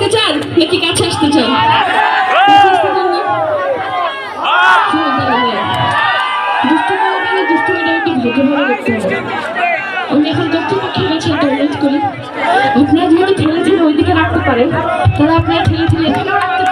থাকতে চান নাকি কাছে আসতে চান? আমি এখন কর্তৃপক্ষের কাছে অনুরোধ করি, আপনারা যেহেতু ঠেলে ঠেলে ওইদিকে রাখতে পারেন, তারা আপনারা ঠেলে ঠেলে এখানেও রাখতে